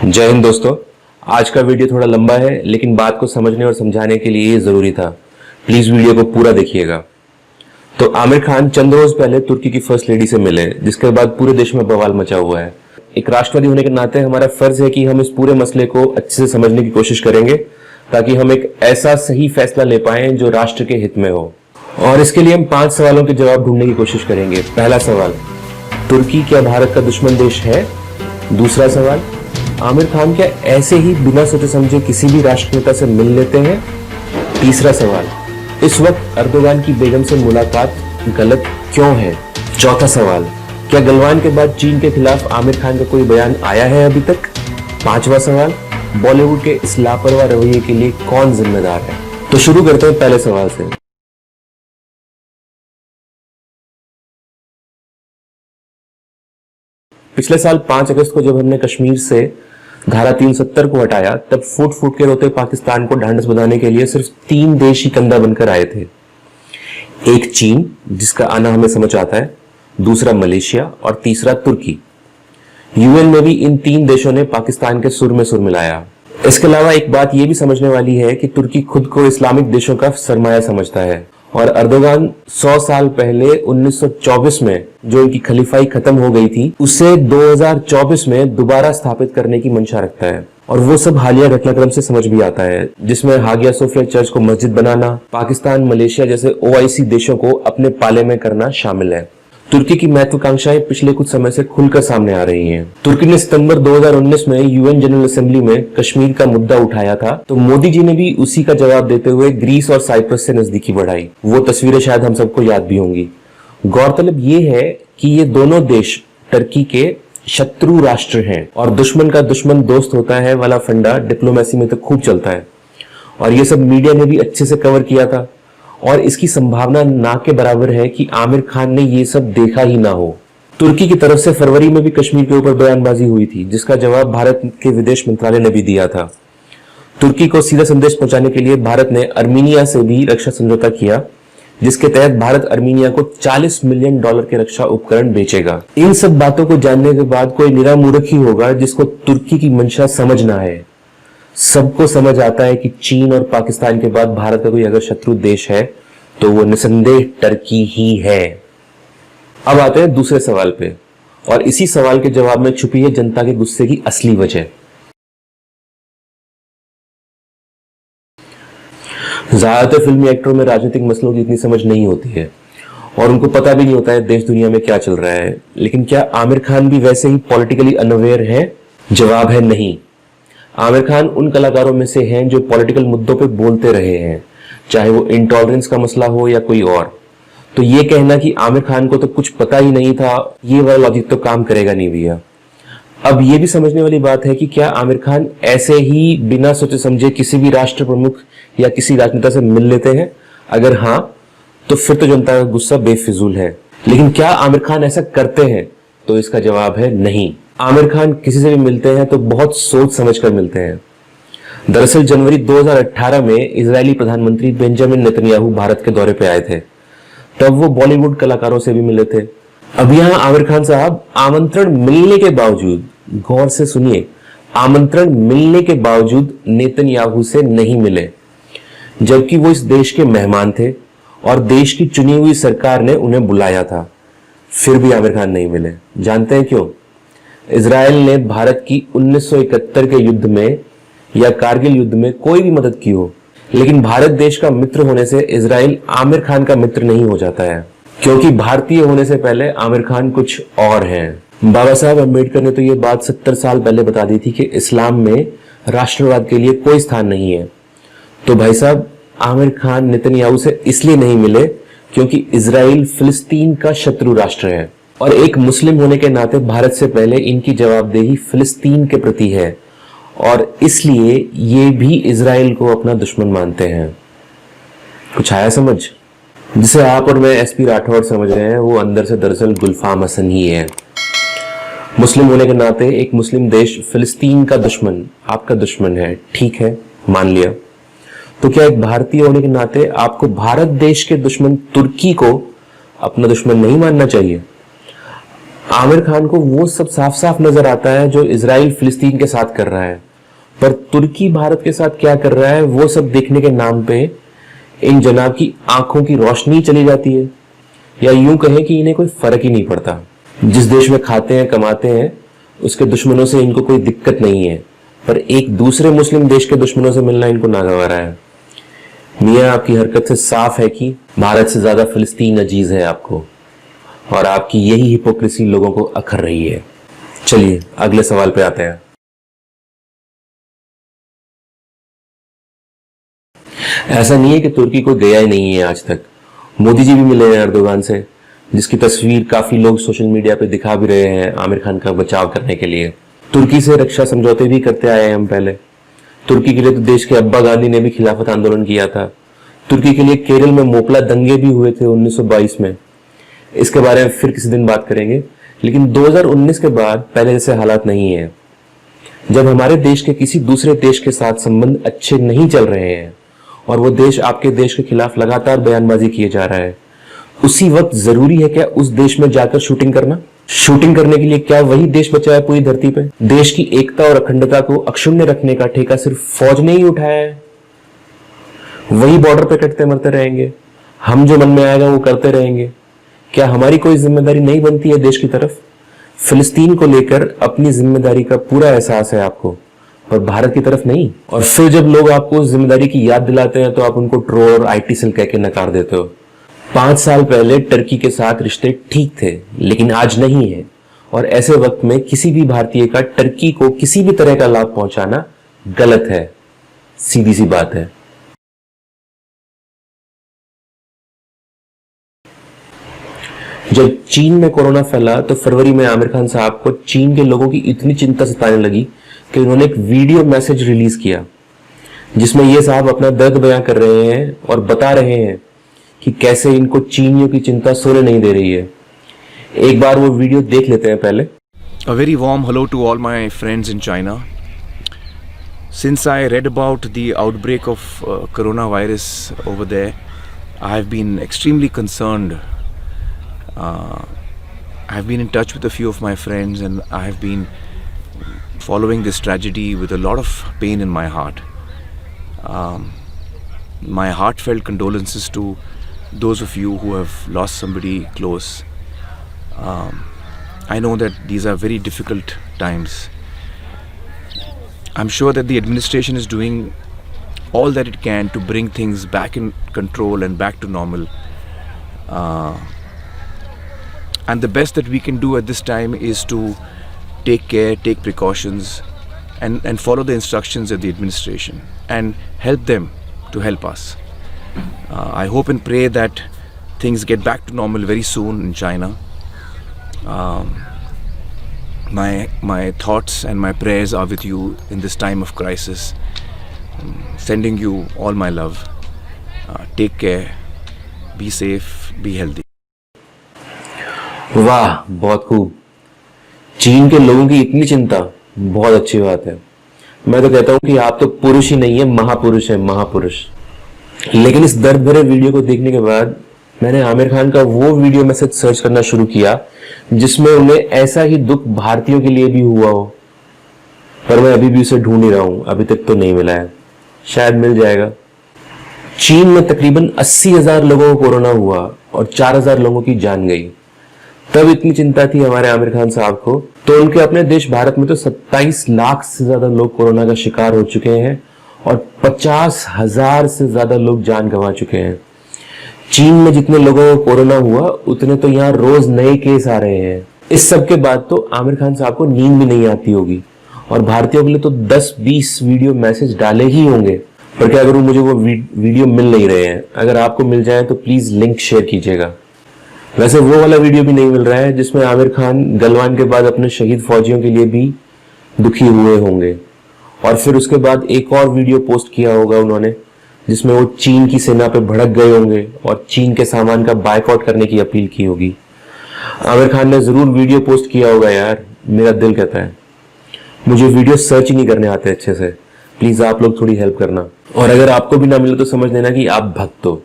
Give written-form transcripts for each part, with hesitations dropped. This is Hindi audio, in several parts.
जय हिंद दोस्तों। आज का वीडियो थोड़ा लंबा है लेकिन बात को समझने और समझाने के लिए ये जरूरी था। प्लीज वीडियो को पूरा देखिएगा। तो आमिर खान चंद रोज पहले तुर्की की फर्स्ट लेडी से मिले, जिसके बाद पूरे देश में बवाल मचा हुआ है। एक राष्ट्रवादी होने के नाते हमारा फर्ज है कि हम इस पूरे मसले को अच्छे से समझने की कोशिश करेंगे ताकि हम एक ऐसा सही फैसला ले पाए जो राष्ट्र के हित में हो। और इसके लिए हम 5 सवालों के जवाब ढूंढने की कोशिश करेंगे। पहला सवाल, तुर्की क्या भारत का दुश्मन देश है? दूसरा सवाल, आमिर खान क्या ऐसे ही बिना सोचे समझे किसी भी राष्ट्र नेता से मिल लेते हैं? तीसरा सवाल, इस वक्त अर्दोगान की बेगम से मुलाकात गलत क्यों है? चौथा सवाल, क्या गलवान के बाद चीन के खिलाफ आमिर खान का कोई बयान आया है अभी तक? पांचवा सवाल, बॉलीवुड के इस लापरवाह रवैये के लिए कौन जिम्मेदार है? तो शुरू करते हैं पहले सवाल से। पिछले साल 5 अगस्त को जब हमने कश्मीर से धारा 370 को हटाया, तब फूट फूट के रोते पाकिस्तान को ढांढस बंधाने के लिए सिर्फ 3 देश ही कंधा बनकर आए थे। एक चीन, जिसका आना हमें समझ आता है, दूसरा मलेशिया और तीसरा तुर्की। यूएन में भी इन 3 देशों ने पाकिस्तान के सुर में सुर मिलाया। इसके अलावा एक बात यह भी समझने वाली है कि तुर्की खुद को इस्लामिक देशों का सरमाया समझता है और अर्दोगान 100 साल पहले 1924 में जो इनकी खलीफाई खत्म हो गई थी, उसे 2024 में दोबारा स्थापित करने की मंशा रखता है। और वो सब हालिया घटनाक्रम से समझ भी आता है, जिसमें हागिया सोफिया चर्च को मस्जिद बनाना, पाकिस्तान, मलेशिया जैसे ओआईसी देशों को अपने पाले में करना शामिल है। तुर्की की महत्वाकांक्षाएं पिछले कुछ समय से खुलकर सामने आ रही हैं। तुर्की ने सितंबर 2019 में यूएन जनरल असेंबली में कश्मीर का मुद्दा उठाया था, तो मोदी जी ने भी उसी का जवाब देते हुए ग्रीस और साइप्रस से नजदीकी बढ़ाई। वो तस्वीरें शायद हम सबको याद भी होंगी। गौरतलब ये है कि ये दोनों देश टर्की के शत्रु राष्ट्र हैं और दुश्मन का दुश्मन दोस्त होता है वाला फंडा डिप्लोमेसी में तो खूब चलता है और ये सब मीडिया ने भी अच्छे से कवर किया था। और इसकी संभावना ना के बराबर है कि आमिर खान ने ये सब देखा ही ना हो। तुर्की की तरफ से फरवरी में भी कश्मीर के ऊपर बयानबाजी हुई थी, जिसका जवाब भारत के विदेश मंत्रालय ने भी दिया था। तुर्की को सीधा संदेश पहुंचाने के लिए भारत ने अर्मीनिया से भी रक्षा समझौता किया, जिसके तहत भारत अर्मीनिया को $40 मिलियन के रक्षा उपकरण बेचेगा। इन सब बातों को जानने के बाद कोई निरा मूर्ख ही होगा जिसको तुर्की की मंशा समझ ना है। सबको समझ आता है कि चीन और पाकिस्तान के बाद भारत का कोई अगर शत्रु देश है तो वो निसंदेह टर्की ही है। अब आते हैं दूसरे सवाल पे, और इसी सवाल के जवाब में छुपी है जनता के गुस्से की असली वजह। ज्यादातर फिल्मी एक्टरों में राजनीतिक मसलों की इतनी समझ नहीं होती है और उनको पता भी नहीं होता है देश दुनिया में क्या चल रहा है। लेकिन क्या आमिर खान भी वैसे ही पॉलिटिकली अनअवेयर है? जवाब है नहीं। आमिर खान उन कलाकारों में से हैं जो पॉलिटिकल मुद्दों पे बोलते रहे हैं, चाहे वो इंटॉलरेंस का मसला हो या कोई और। तो ये कहना कि आमिर खान को तो कुछ पता ही नहीं था, ये वाला लॉजिक तो काम करेगा नहीं भैया। अब ये भी समझने वाली बात है कि क्या आमिर खान ऐसे ही बिना सोचे समझे किसी भी राष्ट्र प्रमुख या किसी राजनेता से मिल लेते हैं? अगर हाँ, तो फिर तो जनता का गुस्सा बेफिजूल है। लेकिन क्या आमिर खान ऐसा करते हैं? तो इसका जवाब है नहीं। आमिर खान किसी से भी मिलते हैं तो बहुत सोच समझकर मिलते हैं। दरअसल जनवरी 2018 में इजरायली प्रधानमंत्री बेंजामिन नेतन्याहू भारत के दौरे पे आए थे, तब वो बॉलीवुड कलाकारों से भी मिले थे। अब यहाँ आमिर खान साहब आमंत्रण मिलने के बावजूद, गौर से सुनिए, आमंत्रण मिलने के बावजूद नेतन्याहू से नहीं मिले, जबकि वो इस देश के मेहमान थे और देश की चुनी हुई सरकार ने उन्हें बुलाया था। फिर भी आमिर खान नहीं मिले। जानते हैं क्यों? इजराइल ने भारत की 1971 के युद्ध में या कारगिल युद्ध में कोई भी मदद की हो, लेकिन भारत देश का मित्र होने से इजराइल आमिर खान का मित्र नहीं हो जाता है, क्योंकि भारतीय होने से पहले आमिर खान कुछ और हैं। बाबा साहब अम्बेडकर ने तो ये बात 70 साल पहले बता दी थी कि इस्लाम में राष्ट्रवाद के लिए कोई स्थान नहीं है। तो भाई साहब, आमिर खान नेतन्याहू से इसलिए नहीं मिले क्योंकि इजराइल फिलिस्तीन का शत्रु राष्ट्र है और एक मुस्लिम होने के नाते भारत से पहले इनकी जवाबदेही फिलिस्तीन के प्रति है और इसलिए ये भी इजराइल को अपना दुश्मन मानते हैं। कुछ आया समझ? जिसे आप और मैं एसपी राठौड़ समझ रहे हैं, वो अंदर से दरअसल गुलफाम हसन ही है। मुस्लिम होने के नाते एक मुस्लिम देश फिलिस्तीन का दुश्मन आपका दुश्मन है, ठीक है, मान लिया। तो क्या एक भारतीय होने के नाते आपको भारत देश के दुश्मन तुर्की को अपना दुश्मन नहीं मानना चाहिए? आमिर खान को वो सब साफ साफ नजर आता है जो इजराइल फिलिस्तीन के साथ कर रहा है, पर तुर्की भारत के साथ क्या कर रहा है वो सब देखने के नाम पे इन जनाब की आंखों की रोशनी चली जाती है, या यूं कहें कि इन्हें कोई फर्क ही नहीं पड़ता। जिस देश में खाते हैं कमाते हैं उसके दुश्मनों से इनको कोई दिक्कत नहीं है, पर एक दूसरे मुस्लिम देश के दुश्मनों से मिलना इनको नागवारा है। मियां, आपकी हरकत से साफ है कि भारत से ज्यादा फिलिस्तीन अजीज है आपको, और आपकी यही हिपोक्रेसी लोगों को अखर रही है। चलिए अगले सवाल पे आते हैं। ऐसा नहीं है कि तुर्की को गया ही नहीं है आज तक। मोदी जी भी मिले हैं अर्दोगान से, जिसकी तस्वीर काफी लोग सोशल मीडिया पे दिखा भी रहे हैं आमिर खान का बचाव करने के लिए। तुर्की से रक्षा समझौते भी करते आए हैं हम पहले। तुर्की के लिए तो देश के अब्बा गांधी ने भी खिलाफत आंदोलन किया था। तुर्की के लिए केरल में मोपला दंगे भी हुए थे 1922 में। इसके बारे में फिर किसी दिन बात करेंगे, लेकिन 2019 के बाद पहले जैसे हालात नहीं है। जब हमारे देश के किसी दूसरे देश के साथ संबंध अच्छे नहीं चल रहे हैं और वो देश आपके देश के खिलाफ लगातार बयानबाजी किए जा रहा है, उसी वक्त जरूरी है क्या उस देश में जाकर शूटिंग करना? शूटिंग करने के लिए क्या वही देश बचा है पूरी धरती पे? देश की एकता और अखंडता को अक्षुण्ण रखने का ठेका सिर्फ फौज ने ही उठाया है। वही बॉर्डर पे कटते मरते रहेंगे, हम जो मन में आएगा वो करते रहेंगे। क्या हमारी कोई जिम्मेदारी नहीं बनती है देश की तरफ? फिलिस्तीन को लेकर अपनी जिम्मेदारी का पूरा एहसास है आपको, पर भारत की तरफ नहीं। और फिर जब लोग आपको उस जिम्मेदारी की याद दिलाते हैं तो आप उनको ट्रोल और IT सेल कह के नकार देते हो। 5 साल पहले टर्की के साथ रिश्ते ठीक थे, लेकिन आज नहीं है, और ऐसे वक्त में किसी भी भारतीय का टर्की को किसी भी तरह का लाभ पहुंचाना गलत है। सीधी सी बात है। जब चीन में कोरोना फैला तो फरवरी में आमिर खान साहब को चीन के लोगों की इतनी चिंता सताने लगी कि उन्होंने एक वीडियो मैसेज रिलीज किया, जिसमें ये साहब अपना दर्द बयां कर रहे हैं और बता रहे हैं कि कैसे इनको चीनियों की चिंता सोने नहीं दे रही है। एक बार वो वीडियो देख लेते हैं पहले। A very warm hello to all my friends in China. Since I read about the outbreak of coronavirus over there, I have been extremely concerned. I have been in touch with a few of my friends and I have been following this tragedy with a lot of pain in my heart. My heartfelt condolences to those of you who have lost somebody close. I know that these are very difficult times. I'm sure that the administration is doing all that it can to bring things back in control and back to normal. And the best that we can do at this time is to take care, take precautions, and follow the instructions of the administration and help them to help us. I hope and pray that things get back to normal very soon in China. My thoughts and my prayers are with you in this time of crisis. Sending you all my love. Take care, be safe, be healthy. वाह, बहुत खूब। चीन के लोगों की इतनी चिंता, बहुत अच्छी बात है। मैं तो कहता हूं कि आप तो पुरुष ही नहीं है, महापुरुष है, महापुरुष। लेकिन इस दर्द भरे वीडियो को देखने के बाद मैंने आमिर खान का वो वीडियो मैसेज सर्च करना शुरू किया जिसमें उन्हें ऐसा ही दुख भारतीयों के लिए भी हुआ हो, पर मैं अभी भी उसे ढूंढ ही रहा हूं, अभी तक तो नहीं मिला है, शायद मिल जाएगा। चीन में तकरीबन 80,000 लोगों को कोरोना हुआ और 4,000 लोगों की जान गई। तब इतनी चिंता थी हमारे आमिर खान साहब को, तो उनके अपने देश भारत में तो 27 लाख से ज्यादा लोग कोरोना का शिकार हो चुके हैं और 50,000 से ज्यादा लोग जान गंवा चुके हैं। चीन में जितने लोगों को कोरोना हुआ उतने तो यहाँ रोज नए केस आ रहे हैं। इस सब के बाद तो आमिर खान साहब को नींद भी नहीं आती होगी, और भारतीयों के लिए तो 10-20 वीडियो मैसेज डाले ही होंगे। पर क्या करूं, मुझे वो वीडियो मिल नहीं रहे हैं। अगर आपको मिल जाए तो प्लीज लिंक शेयर कीजिएगा। वैसे वो वाला वीडियो भी नहीं मिल रहा है जिसमें आमिर खान गलवान के बाद अपने शहीद फौजियों के लिए भी दुखी हुए होंगे, और फिर उसके बाद एक और वीडियो पोस्ट किया होगा उन्होंने जिसमें वो चीन की सेना पे भड़क गए होंगे और चीन के सामान का बायकॉट करने की अपील की होगी। आमिर खान ने जरूर वीडियो पोस्ट किया होगा यार, मेरा दिल कहता है। मुझे वीडियो सर्च ही नहीं करने आते अच्छे से, प्लीज आप लोग थोड़ी हेल्प करना। और अगर आपको भी ना मिले तो समझ लेना कि आप भक्त हो।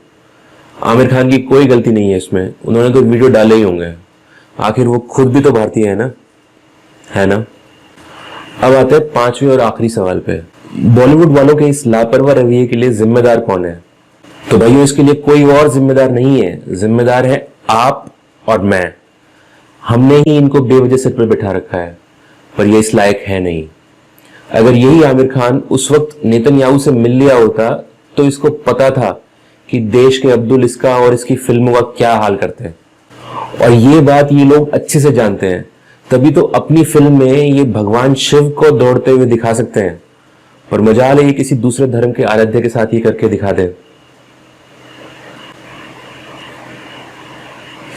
आमिर खान की कोई गलती नहीं है इसमें, उन्होंने तो वीडियो डाले ही होंगे। आखिर वो खुद भी तो भारतीय है ना। अब आते हैं पांचवें और आखिरी सवाल पे। बॉलीवुड वालों के इस लापरवाह रवैये के लिए जिम्मेदार कौन है? तो भाइयों, इसके लिए कोई और जिम्मेदार नहीं है, जिम्मेदार है आप और मैं। हमने ही इनको बेवजह सिर पर बिठा रखा है, पर ये इस लायक है नहीं। अगर यही आमिर खान उस वक्त नेतन्याहू से मिल लिया होता तो इसको पता था कि देश के अब्दुल इसका और इसकी फिल्मों का क्या हाल करते हैं, और ये बात ये लोग अच्छे से जानते हैं। तभी तो अपनी फिल्म में ये भगवान शिव को दौड़ते हुए दिखा सकते हैं, पर मजाल है ये किसी दूसरे धर्म के आराध्य के साथ ही करके दिखा दे।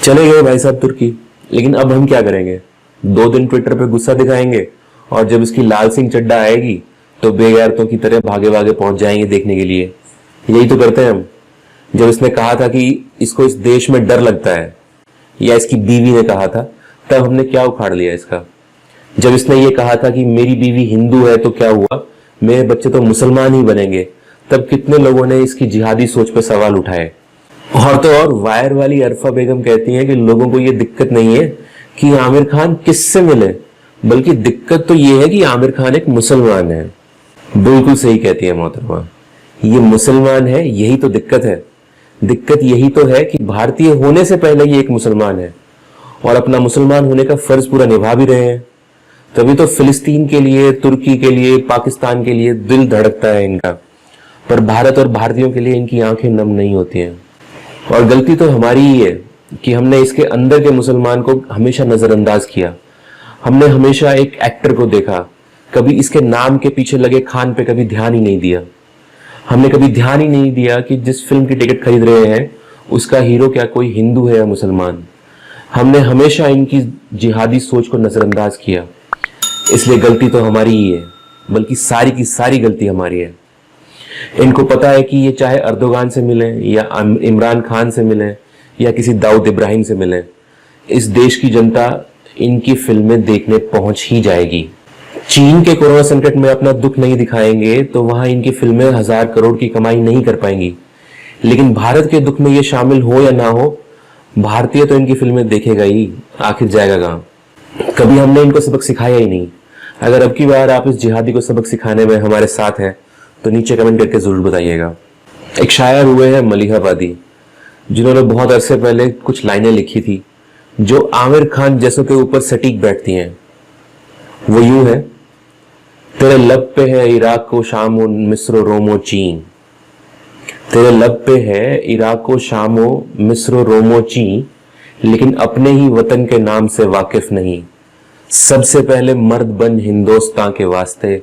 चले गए भाई साहब तुर्की, लेकिन अब हम क्या करेंगे? 2 दिन ट्विटर पे गुस्सा दिखाएंगे, और जब इसकी लाल सिंह चड्ढा आएगी तो बेगैरतों की तरह भागे भागे पहुंच जाएंगे देखने के लिए। यही तो करते हैं हम। जब इसने कहा था कि इसको इस देश में डर लगता है, या इसकी बीवी ने कहा था, तब हमने क्या उखाड़ लिया इसका। जब इसने ये कहा था कि मेरी बीवी हिंदू है तो क्या हुआ, मेरे बच्चे तो मुसलमान ही बनेंगे, तब कितने लोगों ने इसकी जिहादी सोच पर सवाल उठाए। और तो और वायर वाली अरफा बेगम कहती हैं कि लोगों को ये दिक्कत नहीं है कि आमिर खान किससे मिले, बल्कि दिक्कत तो ये है कि आमिर खान एक मुसलमान है। बिल्कुल सही कहती है मोहतरमा, ये मुसलमान है, यही तो दिक्कत है। दिक्कत यही तो है कि भारतीय होने से पहले ये एक मुसलमान है, और अपना मुसलमान होने का फर्ज पूरा निभा भी रहे हैं। तभी तो फिलिस्तीन के लिए, तुर्की के लिए, पाकिस्तान के लिए दिल धड़कता है इनका, पर भारत और भारतीयों के लिए इनकी आंखें नम नहीं होती हैं। और गलती तो हमारी ही है कि हमने इसके अंदर के मुसलमान को हमेशा नजरअंदाज किया। हमने हमेशा एक एक्टर को देखा, कभी इसके नाम के पीछे लगे खान पे कभी ध्यान ही नहीं दिया। हमने कभी ध्यान ही नहीं दिया कि जिस फिल्म की टिकट खरीद रहे हैं उसका हीरो क्या कोई हिंदू है या मुसलमान। हमने हमेशा इनकी जिहादी सोच को नजरअंदाज किया। इसलिए गलती तो हमारी ही है, बल्कि सारी की सारी गलती हमारी है। इनको पता है कि ये चाहे अर्दोगान से मिले या इमरान खान से मिले या किसी दाऊद इब्राहिम से मिले, इस देश की जनता इनकी फिल्में देखने पहुंच ही जाएगी। चीन के कोरोना संकट में अपना दुख नहीं दिखाएंगे तो वहां इनकी फिल्में 1000 करोड़ की कमाई नहीं कर पाएंगी। लेकिन भारत के दुख में ये शामिल हो या ना हो, भारतीय तो इनकी फिल्में देखेगा ही, आखिर जाएगा कहां। कभी हमने इनको सबक सिखाया ही नहीं। अगर अब की बार आप इस जिहादी को सबक सिखाने में हमारे साथ हैं तो नीचे कमेंट करके जरूर बताइएगा। एक शायर हुए हैं मलिहाबादी, जिन्होंने बहुत अरसे पहले कुछ लाइनें लिखी थी जो आमिर खान जैसों के ऊपर सटीक बैठती हैं। वो यूं है, तेरे लब पे है इराक शाम मिस्र रोमो चीन, तेरे लब पे है इराक शाम मिस्र रोमो चीन, लेकिन अपने ही वतन के नाम से वाकिफ नहीं। सबसे पहले मर्द बन हिंदुस्तान के वास्ते,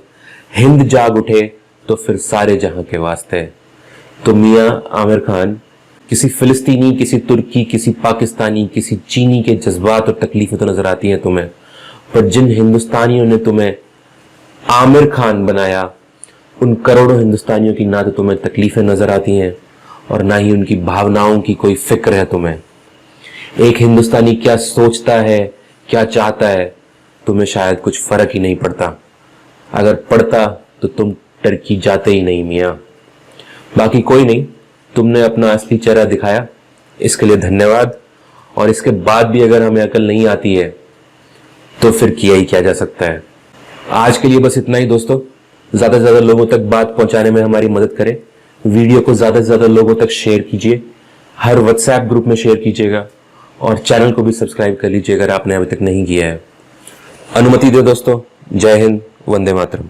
हिंद जाग उठे तो फिर सारे जहां के वास्ते। तो मियां आमिर खान, किसी फिलिस्तीनी, किसी तुर्की, किसी पाकिस्तानी, किसी चीनी के जज्बात और तकलीफें तो नजर आती हैं तुम्हें, पर जिन हिंदुस्तानियों ने तुम्हें आमिर खान बनाया, उन करोड़ों हिंदुस्तानियों की ना तो तुम्हें तकलीफें नजर आती हैं और ना ही उनकी भावनाओं की कोई फिक्र है तुम्हें। एक हिंदुस्तानी क्या सोचता है, क्या चाहता है, तुम्हें शायद कुछ फर्क ही नहीं पड़ता। अगर पड़ता तो तुम टर्की जाते ही नहीं मियां। बाकी कोई नहीं, तुमने अपना असली चेहरा दिखाया, इसके लिए धन्यवाद। और इसके बाद भी अगर हमें अकल नहीं आती है तो फिर किया ही क्या जा सकता है। आज के लिए बस इतना ही दोस्तों। ज्यादा से ज्यादा लोगों तक बात पहुंचाने में हमारी मदद करें। वीडियो को ज्यादा से ज्यादा लोगों तक शेयर कीजिए, हर व्हाट्सएप ग्रुप में शेयर कीजिएगा, और चैनल को भी सब्सक्राइब कर लीजिए अगर आपने अभी तक नहीं किया है। अनुमति दो दोस्तों। जय हिंद, वंदे मातरम।